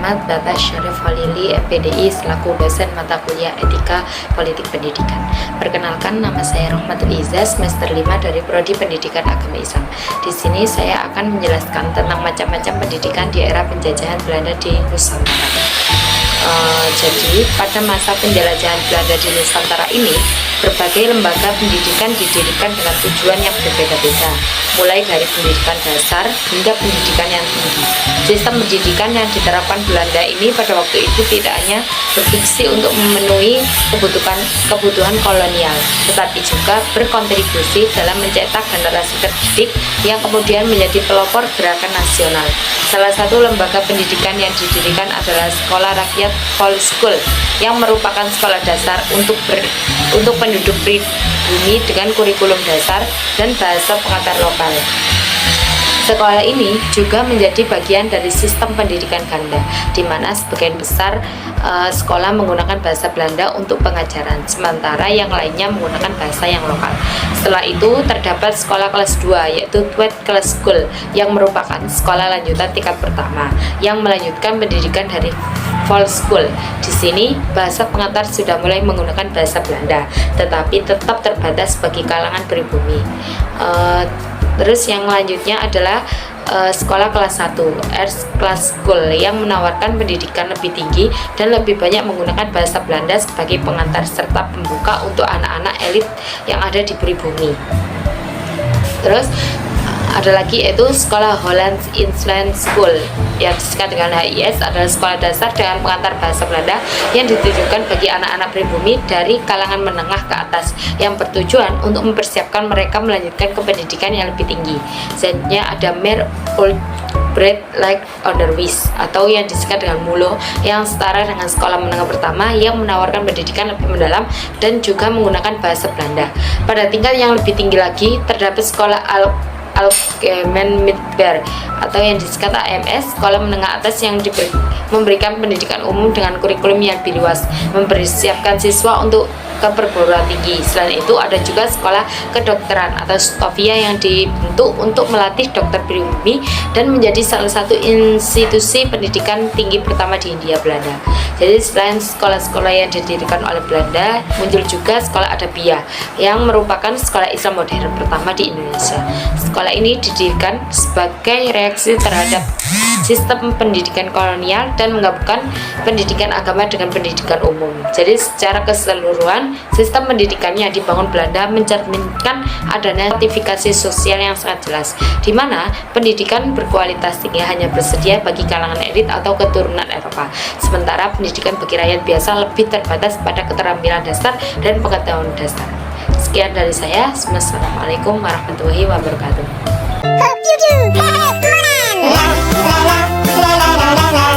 Muhammad Batas Syarif Halili, MPDI, selaku dosen mata kuliah Etika Politik Pendidikan. Perkenalkan, nama saya Rohmatul Izzah, semester 5 dari Prodi Pendidikan Agama Islam. Di sini saya akan menjelaskan tentang macam-macam pendidikan di era penjajahan Belanda di Nusantara. Jadi pada masa penjelajahan Belanda di Nusantara ini, berbagai lembaga pendidikan didirikan dengan tujuan yang berbeda-beda, mulai dari pendidikan dasar hingga pendidikan yang tinggi. Sistem pendidikan yang diterapkan Belanda ini pada waktu itu tidak hanya berfungsi untuk memenuhi kebutuhan kolonial, tetapi juga berkontribusi dalam mencetak generasi terdidik yang kemudian menjadi pelopor gerakan nasional. Salah satu lembaga pendidikan yang didirikan adalah Sekolah Rakyat Volkschool, yang merupakan sekolah dasar untuk penduduk pribumi dengan kurikulum dasar dan bahasa pengantar lokal. Sekolah ini juga menjadi bagian dari sistem pendidikan ganda, di mana sebagian besar sekolah menggunakan bahasa Belanda untuk pengajaran, sementara yang lainnya menggunakan bahasa yang lokal. Setelah itu terdapat sekolah kelas 2, yaitu Tweede Kelas School, yang merupakan sekolah lanjutan tingkat pertama, yang melanjutkan pendidikan dari Volkschool. Di sini bahasa pengantar sudah mulai menggunakan bahasa Belanda, tetapi tetap terbatas bagi kalangan pribumi. Terus yang lanjutnya adalah sekolah kelas 1, Eerste Klas School, yang menawarkan pendidikan lebih tinggi dan lebih banyak menggunakan bahasa Belanda sebagai pengantar serta pembuka untuk anak-anak elit yang ada di pribumi. Terus ada lagi yaitu sekolah Hollands Inland School, yang disingkat dengan HIS, adalah sekolah dasar dengan pengantar bahasa Belanda yang ditujukan bagi anak-anak pribumi dari kalangan menengah ke atas, yang bertujuan untuk mempersiapkan mereka melanjutkan ke pendidikan yang lebih tinggi. Selanjutnya ada Meer Like Onderwijs, atau yang disingkat dengan MULO, yang setara dengan sekolah menengah pertama yang menawarkan pendidikan lebih mendalam dan juga menggunakan bahasa Belanda. Pada tingkat yang lebih tinggi lagi terdapat sekolah Algemeen Middelbaar, atau yang disingkat AMS, sekolah menengah atas yang memberikan pendidikan umum dengan kurikulum yang lebih luas, mempersiapkan siswa untuk ke perguruan tinggi. Selain itu ada juga sekolah kedokteran atau Stovia yang dibentuk untuk melatih dokter pribumi dan menjadi salah satu institusi pendidikan tinggi pertama di Hindia Belanda. Jadi selain sekolah-sekolah yang didirikan oleh Belanda, muncul juga sekolah Adabiyah, yang merupakan sekolah Islam modern pertama di Indonesia. Sekolah ini didirikan sebagai reaksi terhadap sistem pendidikan kolonial dan menggabungkan pendidikan agama dengan pendidikan umum. Jadi secara keseluruhan, sistem pendidikan yang dibangun Belanda mencerminkan adanya stratifikasi sosial yang sangat jelas, di mana pendidikan berkualitas tinggi hanya bersedia bagi kalangan elit atau keturunan Eropa, sementara pendidikan bagi rakyat biasa lebih terbatas pada keterampilan dasar dan pengetahuan dasar. Sekian dari saya. Wassalamualaikum warahmatullahi wabarakatuh. Hope you do. Hey, come on. La la la la la la la la.